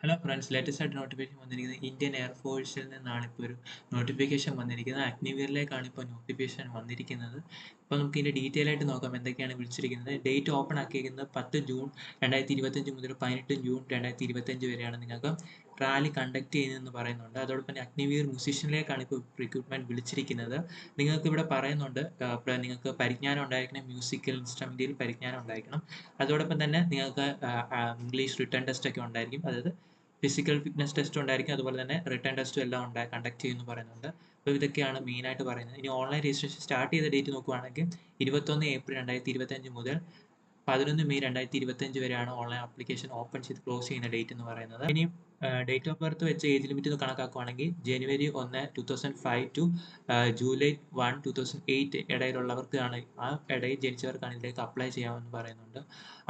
Hello friends, latest ആയിട്ട് notification വന്നിരിക്കുന്നത് Indian എയർഫോഴ്സിൽ നിന്നാണ്. ഇപ്പോൾ ഒരു നോട്ടിഫിക്കേഷൻ വന്നിരിക്കുന്നത്. അഗ്നിവീറിലേക്കാണ് ഇപ്പോൾ നോട്ടിഫിക്കേഷൻ വന്നിരിക്കുന്നത്. അപ്പോൾ നമുക്ക് ഇതിൻ്റെ ഡീറ്റെയിൽ ആയിട്ട് നോക്കാം എന്തൊക്കെയാണ് വിളിച്ചിരിക്കുന്നത്. ഡേറ്റ് ഓപ്പൺ ആക്കിയിരിക്കുന്നത് 10 ജൂൺ 2025 മുതൽ 18 ജൂൺ 2025 വരെയാണ് നിങ്ങൾക്ക് റാലി കണ്ടക്ട് ചെയ്യുന്നതെന്ന് പറയുന്നുണ്ട്. അതോടൊപ്പം തന്നെ അഗ്നിവീർ മ്യൂസീഷ്യനിലേക്കാണ് ഇപ്പോൾ റിക്രൂട്ട്മെന്റ് വിളിച്ചിരിക്കുന്നത്. നിങ്ങൾക്ക് ഇവിടെ പറയുന്നുണ്ട് നിങ്ങൾക്ക് പരിജ്ഞാനം ഉണ്ടായിരിക്കണം, മ്യൂസിക്കൽ ഇൻസ്ട്രുമെന്റിൽ പരിജ്ഞാനം ഉണ്ടായിരിക്കണം. അതോടൊപ്പം തന്നെ നിങ്ങൾക്ക് ഇംഗ്ലീഷ് റിട്ടേൺ ടെസ്റ്റ് ഒക്കെ ഉണ്ടായിരിക്കും. അതായത് ഫിസിക്കൽ ഫിറ്റ്നസ് ടെസ്റ്റ് ഉണ്ടായിരിക്കും, അതുപോലെ തന്നെ റിട്ടേൺ ടെസ്റ്റും എല്ലാം കണ്ടക്ട് ചെയ്യുമെന്ന് പറയുന്നുണ്ട്. അപ്പോൾ ഇതൊക്കെയാണ് മെയിനായിട്ട് പറയുന്നത്. ഇനി ഓൺലൈൻ രജിസ്ട്രേഷൻ സ്റ്റാർട്ട് ചെയ്ത ഡേറ്റ് നോക്കുകയാണെങ്കിൽ 21 ഏപ്രിൽ 2025 മുതൽ 11 മെയ് 2025 വരെയാണ് ഓൺലൈൻ ആപ്ലിക്കേഷൻ ഓപ്പൺ ചെയ്ത് ക്ലോസ് ചെയ്യുന്ന ഡേറ്റ് എന്ന് പറയുന്നത്. ഇനി ഡേറ്റ് ഓഫ് ബർത്ത് വെച്ച് ഏജ് ലിമിറ്റ് കണക്കാക്കുകയാണെങ്കിൽ ജനുവരി 1, 2005 ടു ജൂലൈ 1, 2008 ഇടയിലുള്ളവർക്കാണ്, ആ ഇടയിൽ ജനിച്ചവർക്കാണ് ഇതിലേക്ക് അപ്ലൈ ചെയ്യാമെന്ന് പറയുന്നുണ്ട്.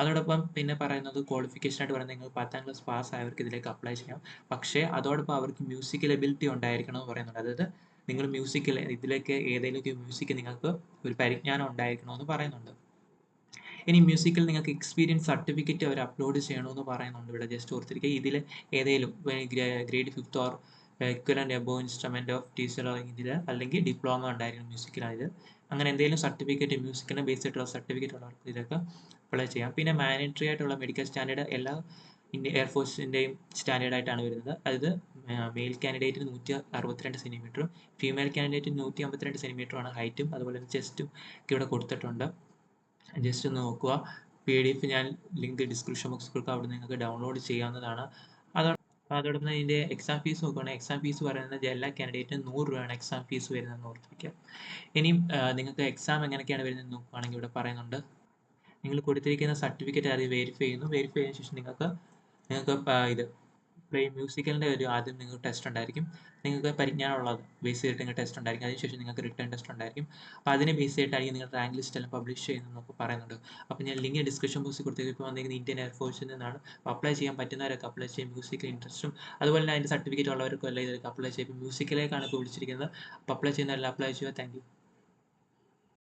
അതോടൊപ്പം പിന്നെ പറയുന്നത് ക്വാളിഫിക്കേഷൻ ആയിട്ട് പറയുന്നത് നിങ്ങൾ 10ാം ക്ലാസ് പാസ് ആയവർക്ക് ഇതിലേക്ക് അപ്ലൈ ചെയ്യാം. പക്ഷേ അതോടൊപ്പം അവർക്ക് മ്യൂസിക്കൽ എബിലിറ്റി ഉണ്ടായിരിക്കണം എന്ന് പറയുന്നുണ്ട്. അതായത് നിങ്ങൾ മ്യൂസിക്കൽ ഇതിലേക്ക് ഏതെങ്കിലും മ്യൂസിക് നിങ്ങൾക്ക് ഒരു പരിജ്ഞാനം ഉണ്ടായിരിക്കണമെന്ന് പറയുന്നുണ്ട്. ഇനി മ്യൂസിക്കിൽ നിങ്ങൾക്ക് എക്സ്പീരിയൻസ് സർട്ടിഫിക്കറ്റ് അവർ അപ്ലോഡ് ചെയ്യണമെന്ന് പറയുന്നുണ്ട്. ഇവിടെ ജസ്റ്റ് ഓർത്തിരിക്കുക, ഇതിൽ ഏതെങ്കിലും grade 5th or equivalent above instrument of teacher ഇതിൽ അല്ലെങ്കിൽ ഡിപ്ലോമ ഉണ്ടായിരിക്കും മ്യൂസിക്കിലായത്. അങ്ങനെ എന്തെങ്കിലും സർട്ടിഫിക്കറ്റ് മ്യൂസിക്കിനെ ബേസ് ചെയ്തിട്ടുള്ള സർട്ടിഫിക്കറ്റ് ഉള്ളവർക്ക് ഇതൊക്കെ അപ്ലൈ ചെയ്യാം. പിന്നെ മാൻഡേറ്ററി ആയിട്ടുള്ള മെഡിക്കൽ സ്റ്റാൻഡേർഡ് എല്ലാ ഇന്ത്യൻ എയർഫോഴ്സിൻ്റെയും സ്റ്റാൻഡേർഡ് ആയിട്ടാണ് വരുന്നത്. അതായത് മെയിൽ കാൻഡിഡേറ്റിന് 162 സെൻറ്റിമീറ്ററും ഫീമെയിൽ കാൻഡിഡേറ്റിന് 152 സെൻറ്റിമീറ്ററുമാണ് ഹൈറ്റും. അതുപോലെ തന്നെ ചെസ്റ്റും ഒക്കെ ഇവിടെ കൊടുത്തിട്ടുണ്ട്. ജസ്റ്റ് ഒന്ന് നോക്കുക. PDF ഞാൻ ലിങ്ക് ഡിസ്ക്രിപ്ഷൻ ബോക്സിൽ കൊടുക്കുക, അവിടെ നിങ്ങൾക്ക് ഡൗൺലോഡ് ചെയ്യാവുന്നതാണ്. അതോടൊപ്പം ഇതിൻ്റെ എക്സാം ഫീസ് നോക്കുകയാണെങ്കിൽ എക്സാം ഫീസ് പറയുന്നത് എല്ലാ കാൻഡിഡേറ്റിനും 100 രൂപയാണ് എക്സാം ഫീസ് വരുന്നതെന്ന് ഓർത്തിരിക്കുക. ഇനിയും നിങ്ങൾക്ക് എക്സാം എങ്ങനെയൊക്കെയാണ് വരുന്നത് നോക്കുകയാണെങ്കിൽ ഇവിടെ പറയുന്നുണ്ട്. നിങ്ങൾ കൊടുത്തിരിക്കുന്ന സർട്ടിഫിക്കറ്റ് ആദ്യം വെരിഫൈ ചെയ്യുന്നു. വെരിഫൈ ചെയ്തതിനു ശേഷം നിങ്ങൾക്ക് ഇത് പ്ലേ മ്യൂസിക്കലിൻ്റെ ഒരു ആദ്യം നിങ്ങൾക്ക് ടെസ്റ്റ് ഉണ്ടായിരിക്കും. നിങ്ങൾക്ക് പരിജ്ഞാനമുള്ളത് ബേസ് ചെയ്തിട്ട് നിങ്ങൾക്ക് ടെസ്റ്റ് ഉണ്ടായിരിക്കും. അതിനുശേഷം നിങ്ങൾക്ക് റിട്ടേൺ ടെസ്റ്റ് ഉണ്ടായിരിക്കും. അപ്പോൾ അതിനെ ബേസ് ചെയ്തിട്ടായിരിക്കും നിങ്ങൾ റാങ്ക് ലിസ്റ്റ് എല്ലാം പബ്ലിഷ് ചെയ്യുന്നതെന്നൊക്കെ പറയുന്നുണ്ട്. അപ്പോൾ ഞാൻ ലിങ്ക് ഡിസ്ക്രിപ്ഷൻ ബോക്സിൽ കൊടുത്തേക്ക്. ഇപ്പോൾ വന്നിരിക്കുന്നത് ഇന്ത്യൻ എയർഫോഴ്സിൽ നിന്നാണ്. അപ്ലൈ ചെയ്യാൻ പറ്റുന്നവരൊക്കെ അപ്ലൈ ചെയ്യും. മ്യൂസിക്കൽ ഇൻട്രസ്റ്റും അതുപോലെ തന്നെ അതിൻ്റെ സർട്ടിഫിക്കറ്റ് ഉള്ളവർക്കും എല്ലാം ഇതിലേക്ക് അപ്ലൈ ചെയ്യും. മ്യൂസിക്കിലേക്കാണ് ഇപ്പോൾ വിളിച്ചിരിക്കുന്നത്. അപ്പോൾ അപ്ലൈ ചെയ്യുന്നവരെല്ലാം അപ്ലൈ ചെയ്യുക. Thank you.